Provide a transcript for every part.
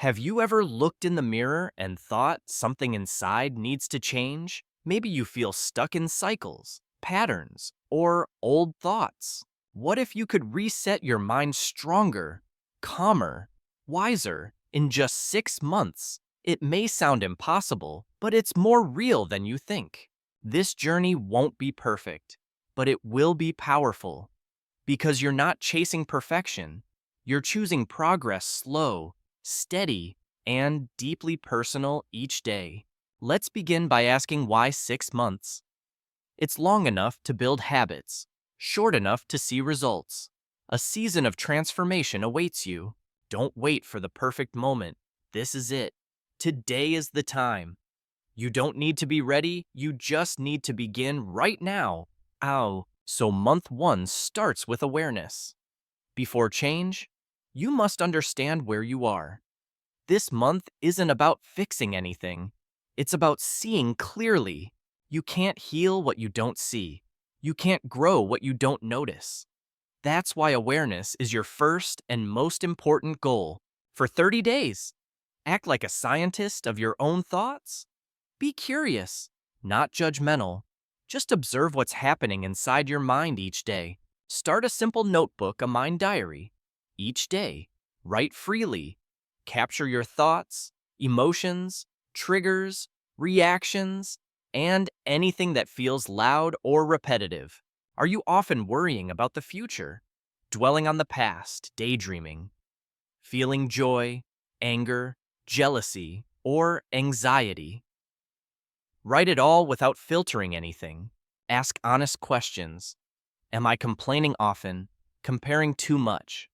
Have you ever looked in the mirror and thought something inside needs to change? Maybe you feel stuck in cycles, patterns, or old thoughts. What if you could reset your mind stronger, calmer, wiser in just 6 months? It may sound impossible, but it's more real than you think. This journey won't be perfect, but it will be powerful because you're not chasing perfection. You're choosing progress slow, steady, and deeply personal each day. Let's begin by asking why 6 months? It's long enough to build habits, short enough to see results. A season of transformation awaits you. Don't wait for the perfect moment. This is it. Today is the time. You don't need to be ready, you just need to begin right now. Ow. So month one starts with awareness. Before change, you must understand where you are. This month isn't about fixing anything. It's about seeing clearly. You can't heal what you don't see. You can't grow what you don't notice. That's why awareness is your first and most important goal. For 30 days, act like a scientist of your own thoughts. Be curious, not judgmental. Just observe what's happening inside your mind each day. Start a simple notebook, a mind diary. Each day, write freely. Capture your thoughts, emotions, triggers, reactions, and anything that feels loud or repetitive. Are you often worrying about the future, dwelling on the past, daydreaming, feeling joy, anger, jealousy, or anxiety? Write it all without filtering anything. Ask honest questions. Am I complaining often, comparing too much?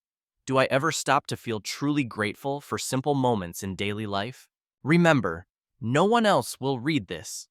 Do I ever stop to feel truly grateful for simple moments in daily life? Remember, no one else will read this.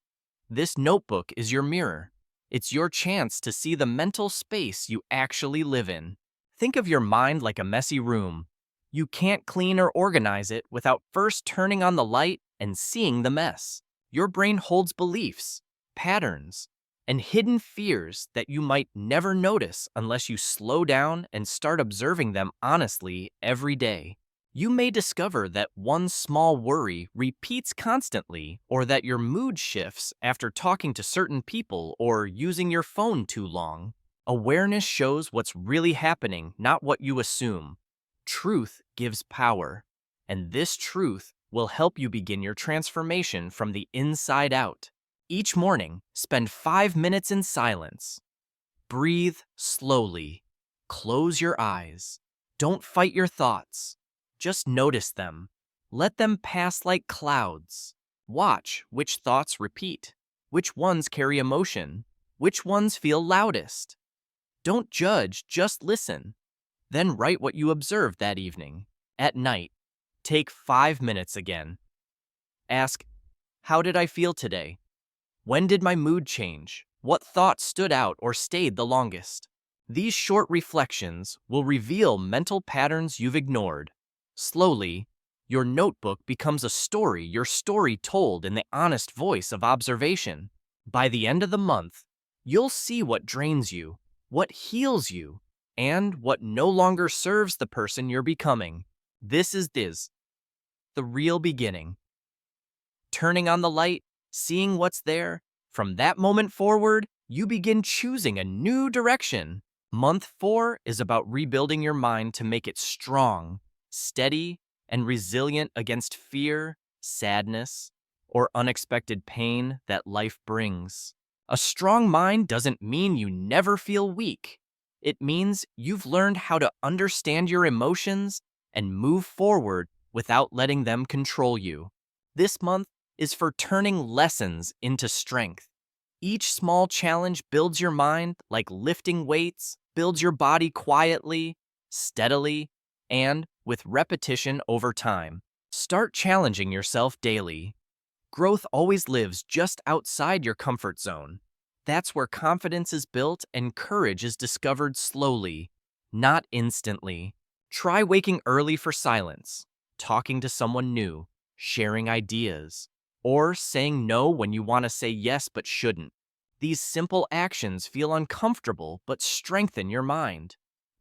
This notebook is your mirror. It's your chance to see the mental space you actually live in. Think of your mind like a messy room. You can't clean or organize it without first turning on the light and seeing the mess. Your brain holds beliefs, patterns, and hidden fears that you might never notice unless you slow down and start observing them honestly every day. You may discover that one small worry repeats constantly, or that your mood shifts after talking to certain people or using your phone too long. Awareness shows what's really happening, not what you assume. Truth gives power, and this truth will help you begin your transformation from the inside out. Each morning, spend 5 minutes in silence. Breathe slowly. Close your eyes. Don't fight your thoughts. Just notice them. Let them pass like clouds. Watch which thoughts repeat, which ones carry emotion, which ones feel loudest. Don't judge, just listen. Then write what you observed that evening. At night, take 5 minutes again. Ask, how did I feel today? When did my mood change? What thought stood out or stayed the longest? These short reflections will reveal mental patterns you've ignored. Slowly, your notebook becomes a story, your story told in the honest voice of observation. By the end of the month, you'll see what drains you, what heals you, and what no longer serves the person you're becoming. This is the real beginning. Turning on the light, seeing what's there, from that moment forward, you begin choosing a new direction. Month 4 is about rebuilding your mind to make it strong, steady, and resilient against fear, sadness, or unexpected pain that life brings. A strong mind doesn't mean you never feel weak. It means you've learned how to understand your emotions and move forward without letting them control you. This month is for turning lessons into strength. Each small challenge builds your mind like lifting weights, builds your body quietly, steadily, and with repetition over time. Start challenging yourself daily. Growth always lives just outside your comfort zone. That's where confidence is built and courage is discovered slowly, not instantly. Try waking early for silence, talking to someone new, sharing ideas, or saying no when you want to say yes but shouldn't. These simple actions feel uncomfortable but strengthen your mind.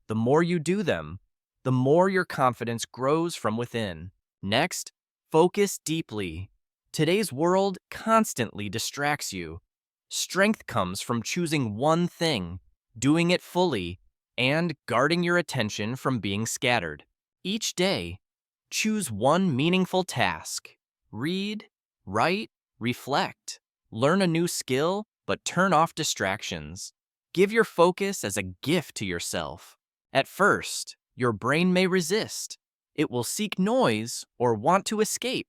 The more you do them, the more your confidence grows from within. Next, focus deeply. Today's world constantly distracts you. Strength comes from choosing one thing, doing it fully, and guarding your attention from being scattered. Each day, choose one meaningful task. Read, write, reflect. Learn a new skill, but turn off distractions. Give your focus as a gift to yourself. At first, your brain may resist. It will seek noise or want to escape.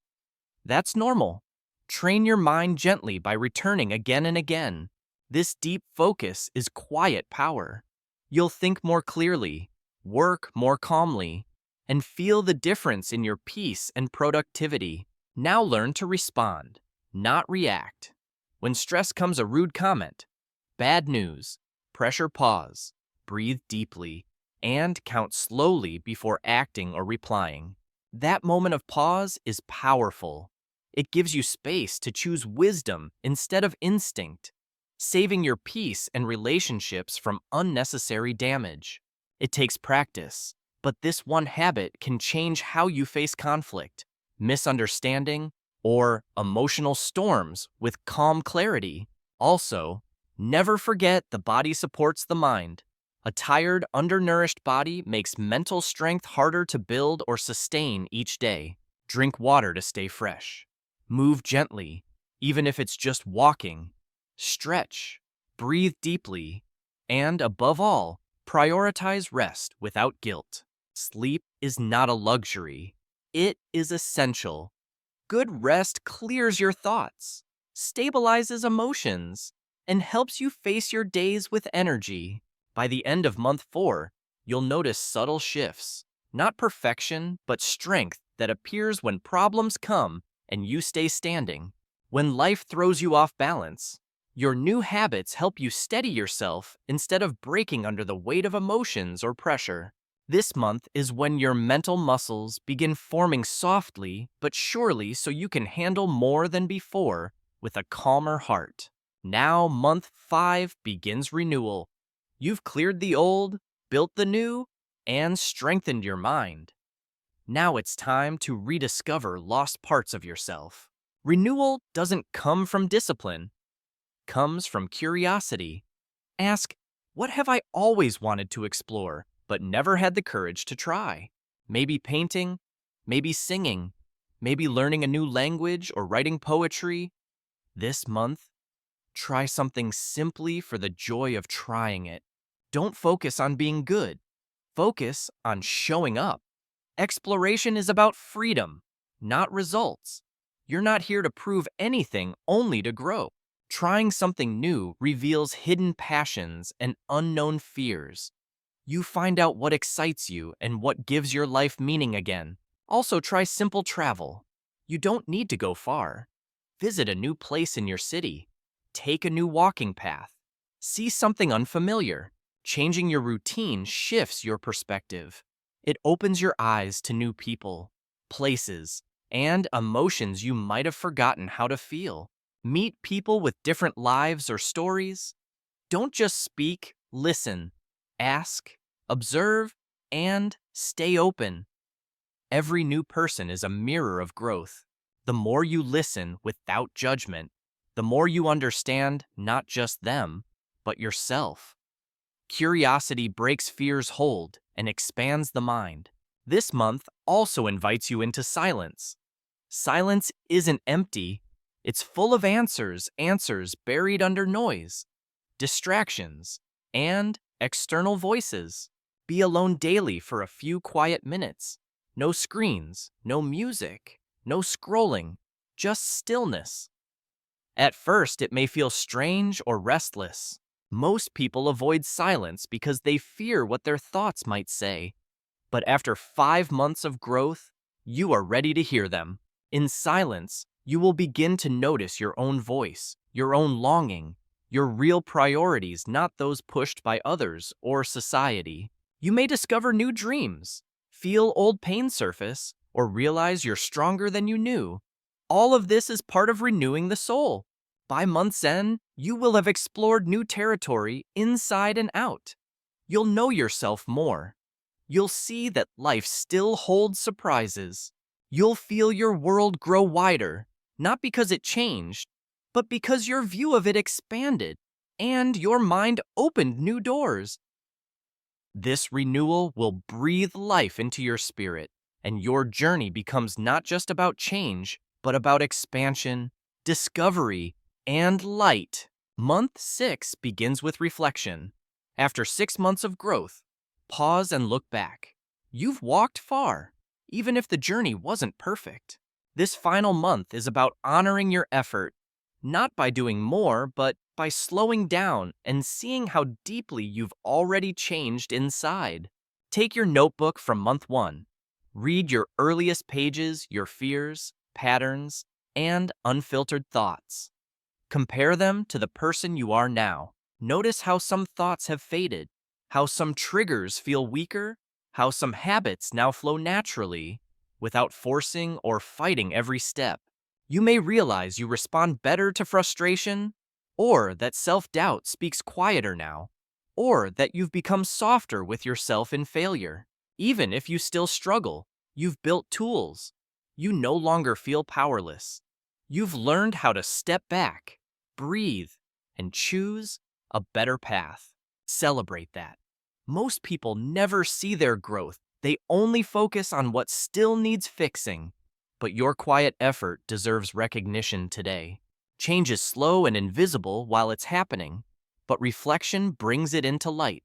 That's normal. Train your mind gently by returning again and again. This deep focus is quiet power. You'll think more clearly, work more calmly, and feel the difference in your peace and productivity. Now learn to respond, not react. When stress comes a rude comment, bad news, pressure pause, breathe deeply, and count slowly before acting or replying. That moment of pause is powerful. It gives you space to choose wisdom instead of instinct, saving your peace and relationships from unnecessary damage. It takes practice, but this one habit can change how you face conflict, misunderstanding, or emotional storms with calm clarity. Also, never forget the body supports the mind. A tired, undernourished body makes mental strength harder to build or sustain each day. Drink water to stay fresh. Move gently, even if it's just walking. Stretch, breathe deeply, and above all, prioritize rest without guilt. Sleep is not a luxury. It is essential. Good rest clears your thoughts, stabilizes emotions, and helps you face your days with energy. By the end of month 4, you'll notice subtle shifts, not perfection, but strength that appears when problems come and you stay standing. When life throws you off balance, your new habits help you steady yourself instead of breaking under the weight of emotions or pressure. This month is when your mental muscles begin forming softly but surely so you can handle more than before with a calmer heart. Now, month 5 begins renewal. You've cleared the old, built the new, and strengthened your mind. Now it's time to rediscover lost parts of yourself. Renewal doesn't come from discipline, it comes from curiosity. Ask, what have I always wanted to explore, but never had the courage to try? Maybe painting, maybe singing, maybe learning a new language or writing poetry. This month, try something simply for the joy of trying it. Don't focus on being good. Focus on showing up. Exploration is about freedom, not results. You're not here to prove anything, only to grow. Trying something new reveals hidden passions and unknown fears. You find out what excites you and what gives your life meaning again. Also, try simple travel. You don't need to go far. Visit a new place in your city. Take a new walking path. See something unfamiliar. Changing your routine shifts your perspective. It opens your eyes to new people, places, and emotions you might have forgotten how to feel. Meet people with different lives or stories. Don't just speak, listen, ask, observe, and stay open. Every new person is a mirror of growth. The more you listen without judgment, the more you understand not just them, but yourself. Curiosity breaks fear's hold and expands the mind. This month also invites you into silence. Silence isn't empty. It's full of answers buried under noise, distractions, and external voices. Be alone daily for a few quiet minutes. No screens, no music, no scrolling, just stillness. At first, it may feel strange or restless. Most people avoid silence because they fear what their thoughts might say. But after 5 months of growth, you are ready to hear them. In silence, you will begin to notice your own voice, your own longing, your real priorities, not those pushed by others or society. You may discover new dreams, feel old pain surface, or realize you're stronger than you knew. All of this is part of renewing the soul. By month's end, you will have explored new territory inside and out. You'll know yourself more. You'll see that life still holds surprises. You'll feel your world grow wider, not because it changed, but because your view of it expanded and your mind opened new doors. This renewal will breathe life into your spirit, and your journey becomes not just about change, but about expansion, discovery, and light. Month 6 begins with reflection. After 6 months of growth, pause and look back. You've walked far, even if the journey wasn't perfect. This final month is about honoring your effort, not by doing more, but by slowing down and seeing how deeply you've already changed inside. Take your notebook from month 1. Read your earliest pages, your fears, patterns, and unfiltered thoughts. Compare them to the person you are now. Notice how some thoughts have faded, how some triggers feel weaker, how some habits now flow naturally, without forcing or fighting every step. You may realize you respond better to frustration, or that self-doubt speaks quieter now, or that you've become softer with yourself in failure. Even if you still struggle, you've built tools. You no longer feel powerless. You've learned how to step back, breathe, and choose a better path. Celebrate that. Most people never see their growth. They only focus on what still needs fixing. But your quiet effort deserves recognition today. Change is slow and invisible while it's happening, but reflection brings it into light.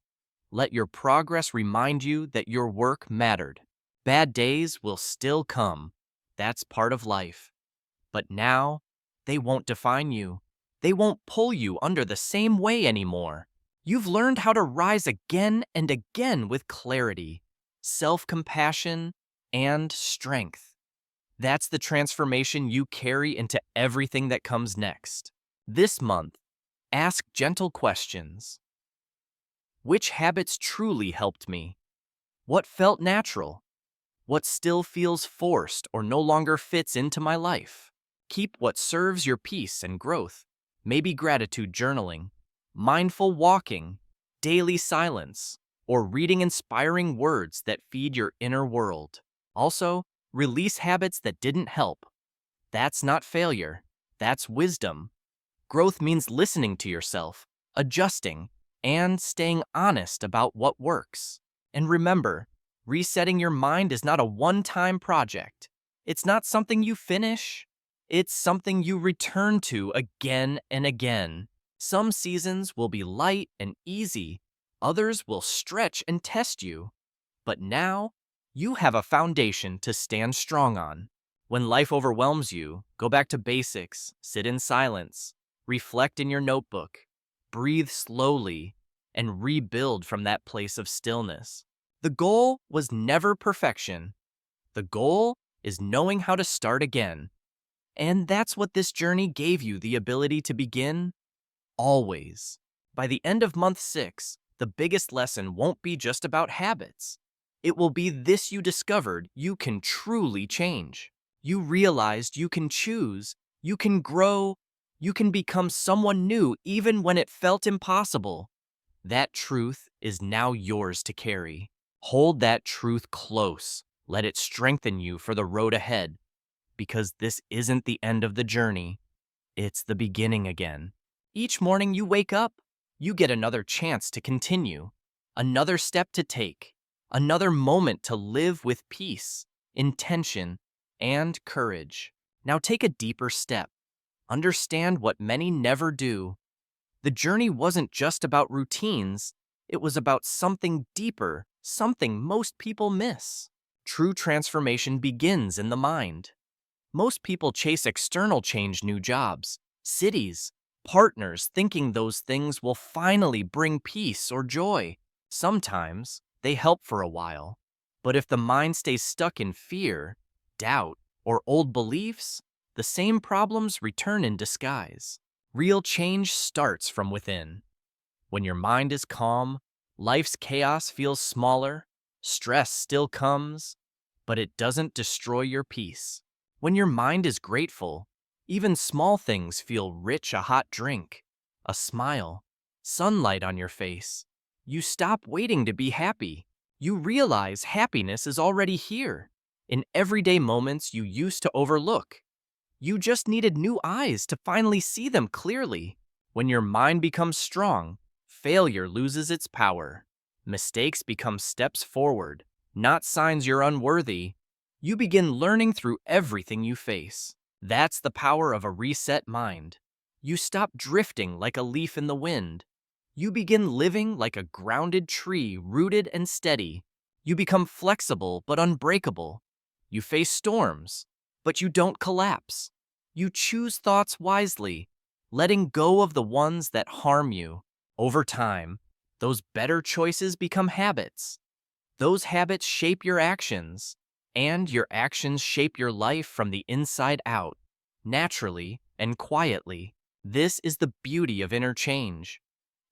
Let your progress remind you that your work mattered. Bad days will still come. That's part of life. But now, they won't define you. They won't pull you under the same way anymore. You've learned how to rise again and again with clarity, self-compassion, and strength. That's the transformation you carry into everything that comes next. This month, ask gentle questions. Which habits truly helped me? What felt natural? What still feels forced or no longer fits into my life? Keep what serves your peace and growth. Maybe gratitude journaling, mindful walking, daily silence, or reading inspiring words that feed your inner world. Also, release habits that didn't help. That's not failure. That's wisdom. Growth means listening to yourself, adjusting, and staying honest about what works. And remember, resetting your mind is not a one-time project. It's not something you finish. It's something you return to again and again. Some seasons will be light and easy. Others will stretch and test you. But now, you have a foundation to stand strong on. When life overwhelms you, go back to basics, sit in silence, reflect in your notebook, breathe slowly, and rebuild from that place of stillness. The goal was never perfection. The goal is knowing how to start again. And that's what this journey gave you the ability to begin, always. By the end of month 6, the biggest lesson won't be just about habits. It will be this: you discovered you can truly change. You realized you can choose, you can grow, you can become someone new even when it felt impossible. That truth is now yours to carry. Hold that truth close. Let it strengthen you for the road ahead. Because this isn't the end of the journey. It's the beginning again. Each morning you wake up, you get another chance to continue, another step to take, another moment to live with peace, intention, and courage. Now take a deeper step. Understand what many never do. The journey wasn't just about routines, it was about something deeper, something most people miss. True transformation begins in the mind. Most people chase external change, new jobs, cities, partners, thinking those things will finally bring peace or joy. Sometimes they help for a while. But if the mind stays stuck in fear, doubt, or old beliefs, the same problems return in disguise. Real change starts from within. When your mind is calm, life's chaos feels smaller, stress still comes, but it doesn't destroy your peace. When your mind is grateful, even small things feel rich: a hot drink, a smile, sunlight on your face. You stop waiting to be happy. You realize happiness is already here. in everyday moments you used to overlook. You just needed new eyes to finally see them clearly. When your mind becomes strong, failure loses its power. Mistakes become steps forward, not signs you're unworthy. You begin learning through everything you face. That's the power of a reset mind. You stop drifting like a leaf in the wind. You begin living like a grounded tree, rooted and steady. You become flexible but unbreakable. You face storms, but you don't collapse. You choose thoughts wisely, letting go of the ones that harm you. Over time, those better choices become habits. Those habits shape your actions, and your actions shape your life from the inside out, naturally and quietly. This is the beauty of inner change.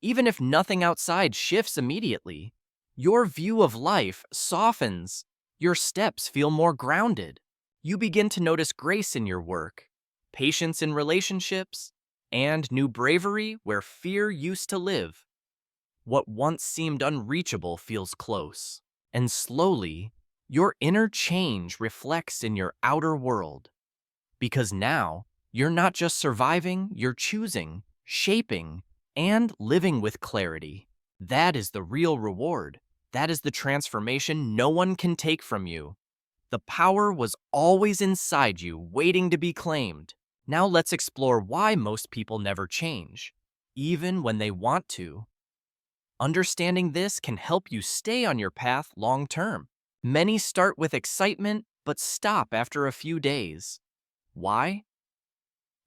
Even if nothing outside shifts immediately, your view of life softens. Your steps feel more grounded. You begin to notice grace in your work, patience in relationships, and new bravery where fear used to live. What once seemed unreachable feels close, and slowly, your inner change reflects in your outer world. Because now, you're not just surviving, you're choosing, shaping, and living with clarity. That is the real reward. That is the transformation no one can take from you. The power was always inside you, waiting to be claimed. Now let's explore why most people never change, even when they want to. Understanding this can help you stay on your path long term. Many start with excitement, but stop after a few days. Why?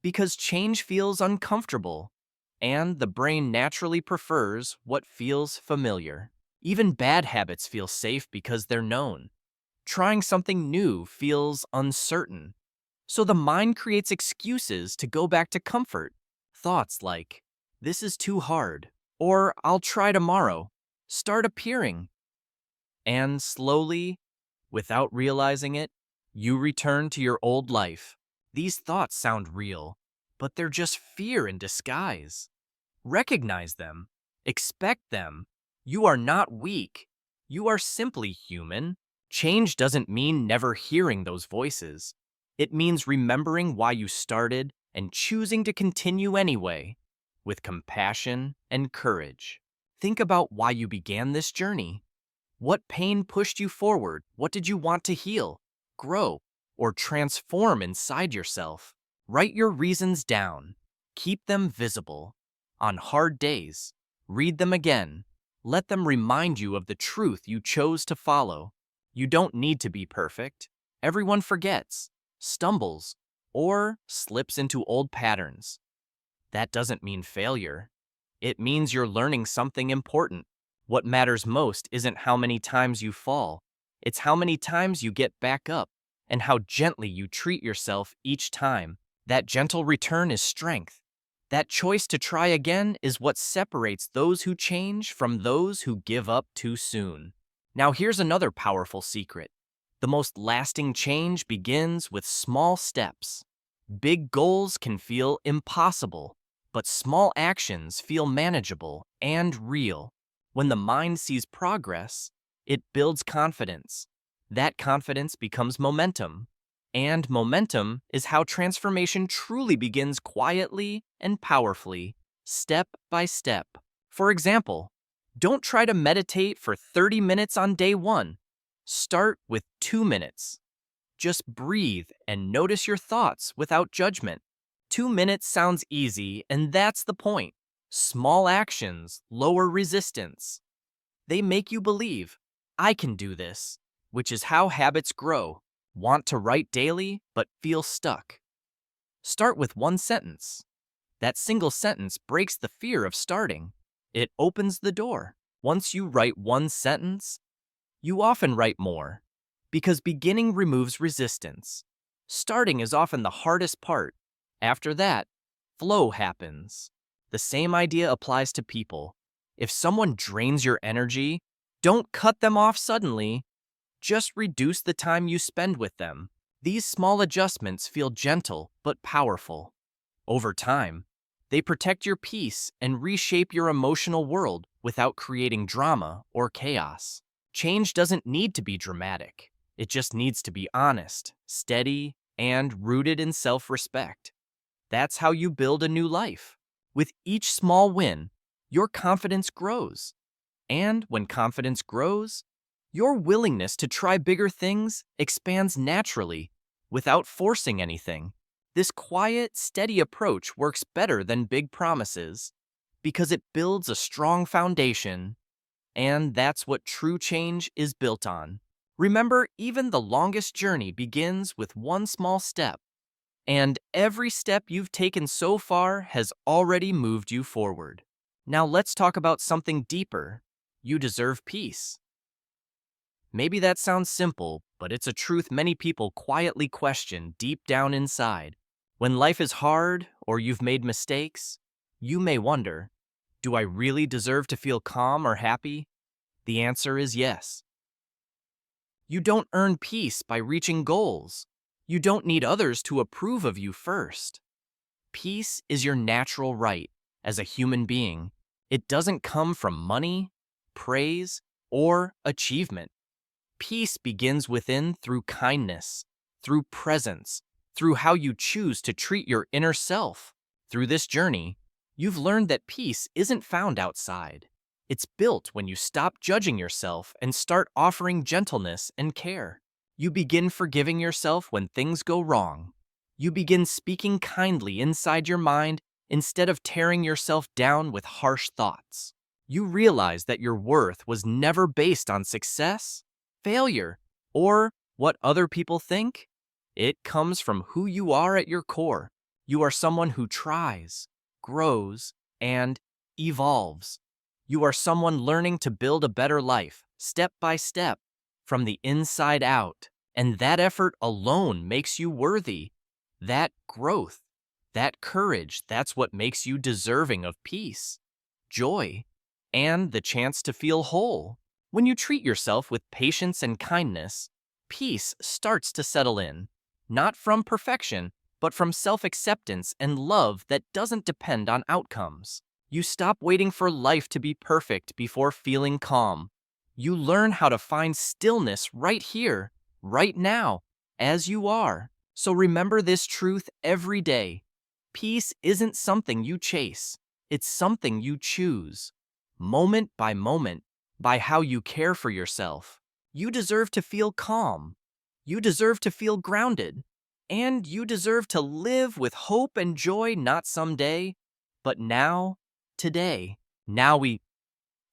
Because change feels uncomfortable, and the brain naturally prefers what feels familiar. Even bad habits feel safe because they're known. Trying something new feels uncertain. So the mind creates excuses to go back to comfort. Thoughts like, this is too hard, or I'll try tomorrow, start appearing. And slowly, without realizing it, you return to your old life. These thoughts sound real, but they're just fear in disguise. Recognize them. Expect them. You are not weak. You are simply human. Change doesn't mean never hearing those voices. It means remembering why you started and choosing to continue anyway, with compassion and courage. Think about why you began this journey. What pain pushed you forward? What did you want to heal, grow, or transform inside yourself? Write your reasons down. Keep them visible. On hard days, read them again. Let them remind you of the truth you chose to follow. You don't need to be perfect. Everyone forgets, stumbles, or slips into old patterns. That doesn't mean failure. It means you're learning something important. What matters most isn't how many times you fall, it's how many times you get back up and how gently you treat yourself each time. That gentle return is strength. That choice to try again is what separates those who change from those who give up too soon. Now here's another powerful secret. The most lasting change begins with small steps. Big goals can feel impossible, but small actions feel manageable and real. When the mind sees progress, it builds confidence. That confidence becomes momentum. And momentum is how transformation truly begins quietly and powerfully, step by step. For example, don't try to meditate for 30 minutes on day one. Start with 2 minutes. Just breathe and notice your thoughts without judgment. 2 minutes sounds easy, and that's the point. Small actions lower resistance. They make you believe, I can do this, which is how habits grow. Want to write daily, but feel stuck? Start with one sentence. That single sentence breaks the fear of starting. It opens the door. Once you write one sentence, you often write more, because beginning removes resistance. Starting is often the hardest part. After that, flow happens. The same idea applies to people. If someone drains your energy, don't cut them off suddenly. Just reduce the time you spend with them. These small adjustments feel gentle but powerful. Over time, they protect your peace and reshape your emotional world without creating drama or chaos. Change doesn't need to be dramatic. It just needs to be honest, steady, and rooted in self-respect. That's how you build a new life. With each small win, your confidence grows. And when confidence grows, your willingness to try bigger things expands naturally without forcing anything. This quiet, steady approach works better than big promises because it builds a strong foundation, and that's what true change is built on. Remember, even the longest journey begins with one small step, and every step you've taken so far has already moved you forward. Now let's talk about something deeper. You deserve peace. Maybe that sounds simple, but it's a truth many people quietly question deep down inside. When life is hard or you've made mistakes, you may wonder, do I really deserve to feel calm or happy? The answer is yes. You don't earn peace by reaching goals. You don't need others to approve of you first. Peace is your natural right as a human being. It doesn't come from money, praise, or achievement. Peace begins within through kindness, through presence, through how you choose to treat your inner self. Through this journey, you've learned that peace isn't found outside. It's built when you stop judging yourself and start offering gentleness and care. You begin forgiving yourself when things go wrong. You begin speaking kindly inside your mind instead of tearing yourself down with harsh thoughts. You realize that your worth was never based on success, failure, or what other people think. It comes from who you are at your core. You are someone who tries, grows, and evolves. You are someone learning to build a better life, step by step, from the inside out. And that effort alone makes you worthy. That growth, that courage, that's what makes you deserving of peace, joy, and the chance to feel whole. When you treat yourself with patience and kindness, peace starts to settle in, not from perfection, but from self-acceptance and love that doesn't depend on outcomes. You stop waiting for life to be perfect before feeling calm. You learn how to find stillness right here, right now, as you are. So remember this truth every day. Peace isn't something you chase. It's something you choose. Moment by moment, by how you care for yourself. You deserve to feel calm. You deserve to feel grounded. And you deserve to live with hope and joy not someday, but now, today. Now we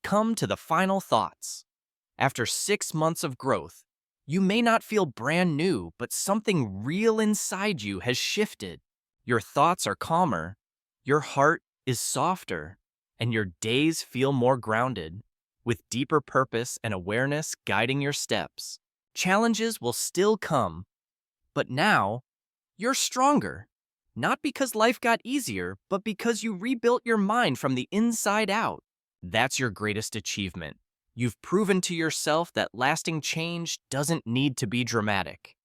come to the final thoughts. After 6 months of growth, you may not feel brand new, but something real inside you has shifted. Your thoughts are calmer, your heart is softer, and your days feel more grounded, with deeper purpose and awareness guiding your steps. Challenges will still come, but now you're stronger. Not because life got easier, but because you rebuilt your mind from the inside out. That's your greatest achievement. You've proven to yourself that lasting change doesn't need to be dramatic.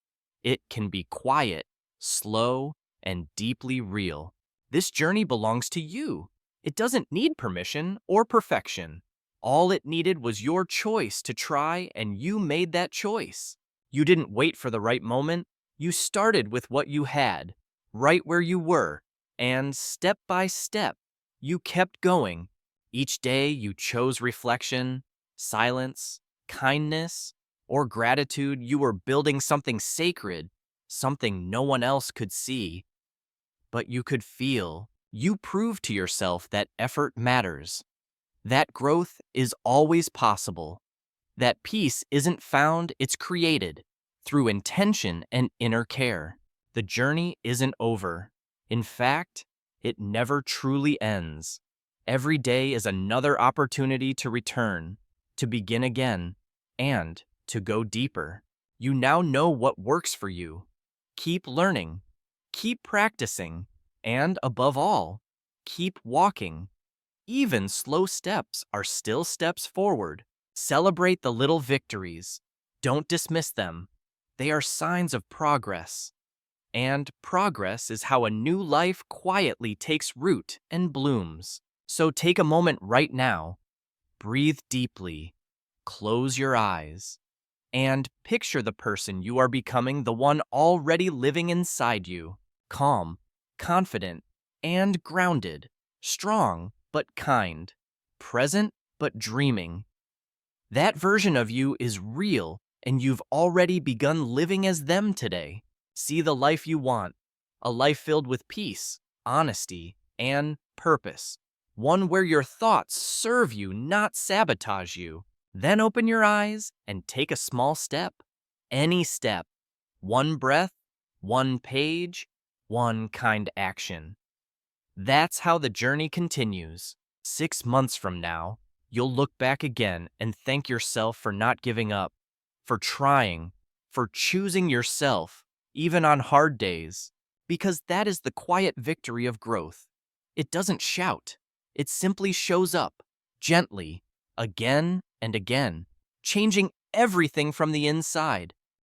It can be quiet, slow, and deeply real. This journey belongs to you. It doesn't need permission or perfection. All it needed was your choice to try, and you made that choice. You didn't wait for the right moment. You started with what you had, right where you were, and step by step, you kept going. Each day you chose reflection, silence, kindness, or gratitude. You were building something sacred, something no one else could see, but you could feel. You proved to yourself that effort matters, that growth is always possible, that peace isn't found, it's created through intention and inner care. The journey isn't over. In fact, it never truly ends. Every day is another opportunity to return, to begin again, and to go deeper. You now know what works for you. Keep learning, keep practicing, and above all, keep walking. Even slow steps are still steps forward. Celebrate the little victories. Don't dismiss them. They are signs of progress. And progress is how a new life quietly takes root and blooms. So take a moment right now. Breathe deeply. Close your eyes. And picture the person you are becoming, the one already living inside you. Calm, confident, and grounded. Strong, but kind. Present, but dreaming. That version of you is real, and you've already begun living as them today. See the life you want, a life filled with peace, honesty, and purpose. One where your thoughts serve you, not sabotage you. Then open your eyes and take a small step. Any step. One breath, one page, one kind action. That's how the journey continues. 6 months from now, you'll look back again and thank yourself for not giving up, for trying, for choosing yourself, even on hard days. Because that is the quiet victory of growth. It doesn't shout, it simply shows up, gently, again and again, changing everything from the inside.